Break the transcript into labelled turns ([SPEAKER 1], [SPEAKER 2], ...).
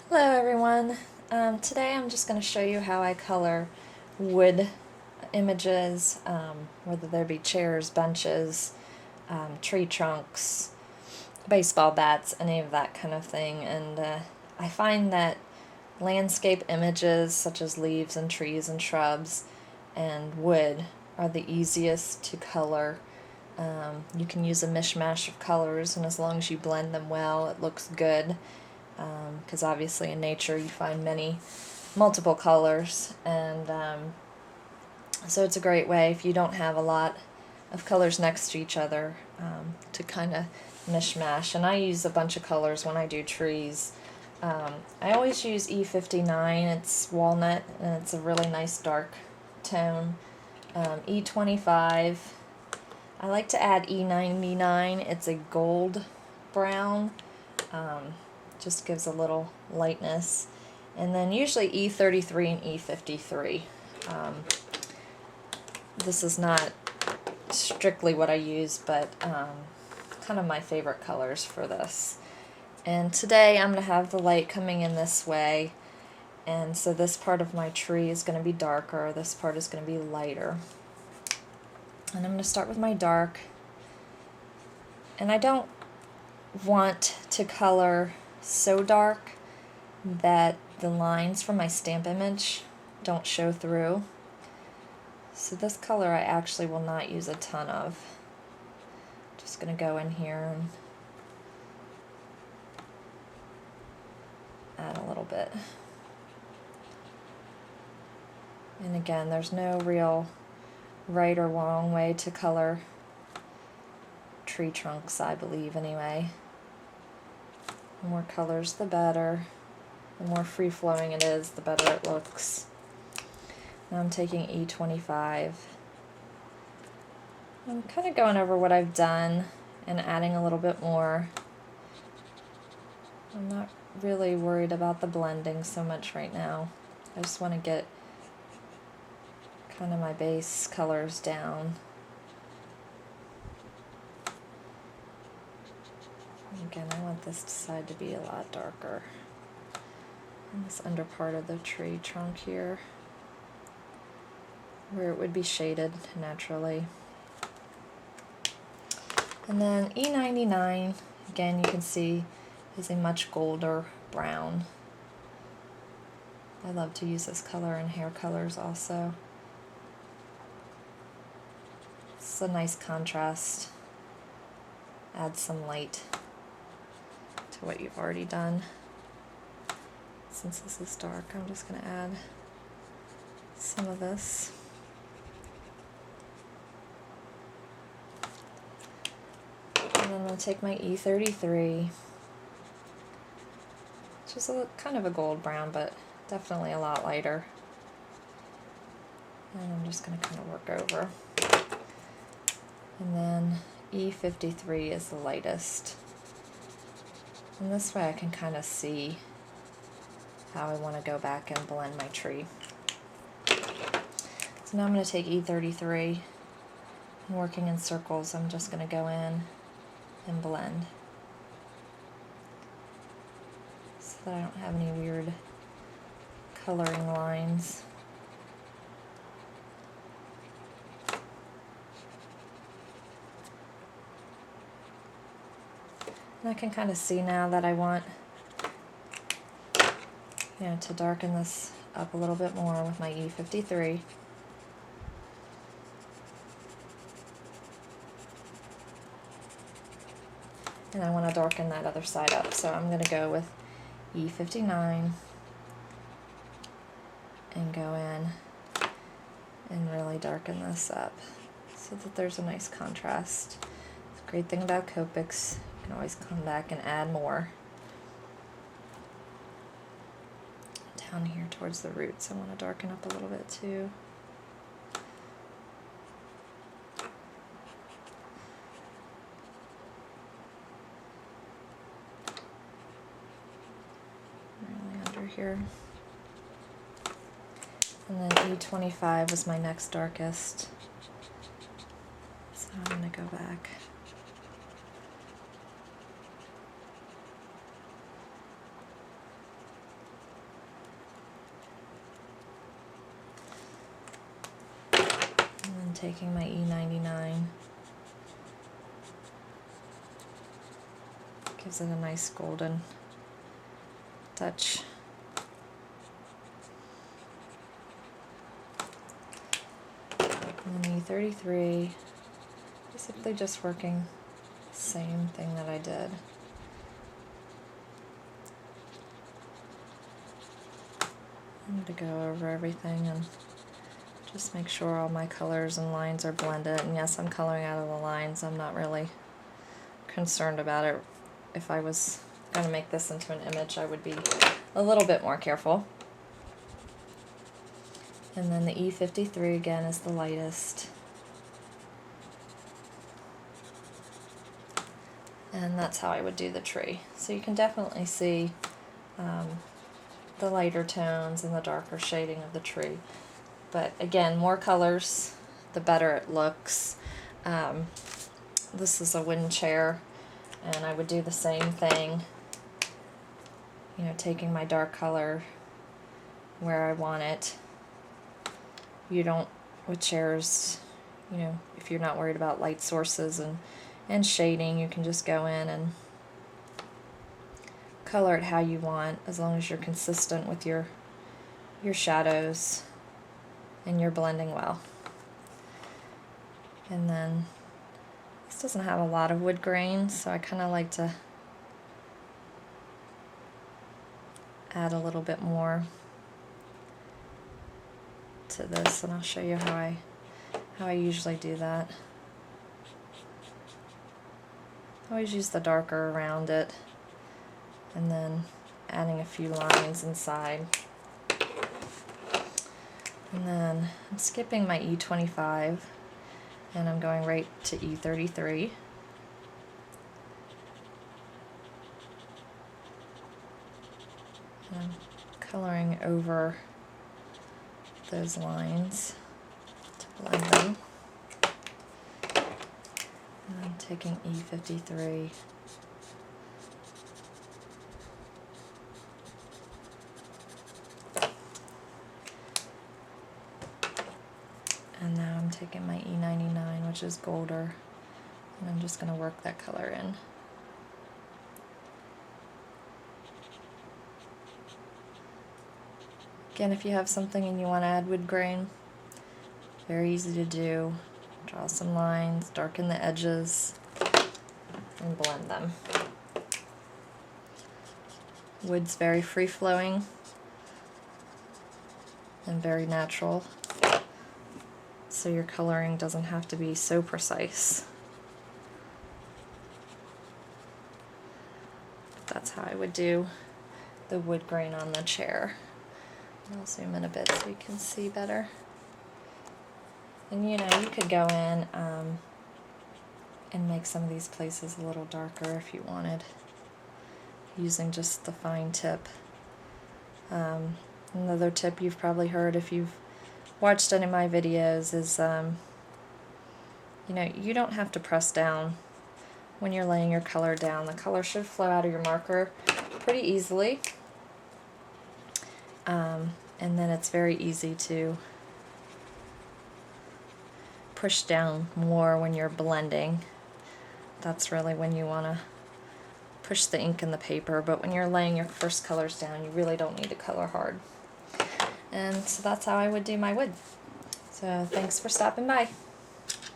[SPEAKER 1] Hello everyone. Today I'm just going to show you how I color wood images, whether there be chairs, benches, tree trunks, baseball bats, any of that kind of thing. And I find that landscape images such as leaves and trees and shrubs and wood are the easiest to color. You can use a mishmash of colors, and as long as you blend them well, it looks good. Because obviously in nature you find multiple colors, and so it's a great way if you don't have a lot of colors next to each other to kind of mishmash. And I use a bunch of colors when I do trees. I always use E59, it's walnut, and it's a really nice dark tone. E25, I like to add E99, it's a gold brown. Just gives a little lightness. And then usually E33 and E53. This is not strictly what I use, but kind of my favorite colors for this. And today I'm going to have the light coming in this way, and so this part of my tree is going to be darker, this part is going to be lighter. And I'm going to start with my dark, and I don't want to color so dark that the lines from my stamp image don't show through. So this color I actually will not use a ton of. Just going to go in here and add a little bit. And again, there's no real right or wrong way to color tree trunks, I believe anyway. The more colors, the better. The more free-flowing it is, the better it looks. Now I'm taking E25. I'm kind of going over what I've done and adding a little bit more. I'm not really worried about the blending so much right now. I just want to get kind of my base colors down. Again, I want this side to be a lot darker. And this under part of the tree trunk here, where it would be shaded naturally. And then E99, again, you can see, is a much golder brown. I love to use this color in hair colors also. It's a nice contrast. Add some light to what you've already done. Since this is dark, I'm just going to add some of this. And then I'm going to take my E33, which is kind of a gold brown, but definitely a lot lighter. And I'm just going to kind of work over. And then E53 is the lightest. And this way I can kind of see how I want to go back and blend my tree. So now I'm going to take E33, and working in circles, I'm just going to go in and blend so that I don't have any weird coloring lines. And I can kind of see now that I want to darken this up a little bit more with my E53. And I want to darken that other side up, so I'm going to go with E59 and go in and really darken this up so that there's a nice contrast. The great thing about Copics, you can always come back and add more. Down here towards the roots, I want to darken up a little bit too. Really under here. And then E25 was my next darkest. So I'm going to go back. taking my E99. Gives it a nice golden touch. And then E33, basically just working the same thing that I did. I'm going to go over everything and just make sure all my colors and lines are blended. And yes, I'm coloring out of the lines. I'm not really concerned about it. If I was going to make this into an image, I would be a little bit more careful. And then the E53 again is the lightest. And that's how I would do the tree. So you can definitely see the lighter tones and the darker shading of the tree. But again, more colors, the better it looks. This is a wooden chair, and I would do the same thing, you know, taking my dark color where I want it. You don't, with chairs, you know, if you're not worried about light sources and shading, you can just go in and color it how you want, as long as you're consistent with your shadows and you're blending well. And then this doesn't have a lot of wood grain, so I kind of like to add a little bit more to this, and I'll show you how I usually do that. I always use the darker around it, and then adding a few lines inside. And then I'm skipping my E25, and I'm going right to E33. And I'm coloring over those lines to blend them. And I'm taking E53. And now I'm taking my E99, which is golder, and I'm just going to work that color in. Again, if you have something and you want to add wood grain, very easy to do. Draw some lines, darken the edges, and blend them. Wood's very free-flowing and very natural, so your coloring doesn't have to be so precise. But that's how I would do the wood grain on the chair. I'll zoom in a bit so you can see better. And you know, you could go in and make some of these places a little darker if you wanted, using just the fine tip. Another tip you've probably heard if you've watched any of my videos is, you know, you don't have to press down when you're laying your color down. The color should flow out of your marker pretty easily. And then it's very easy to push down more when you're blending. That's really when you want to push the ink in the paper, but when you're laying your first colors down, you really don't need to color hard. And so that's how I would do my wood. So thanks for stopping by.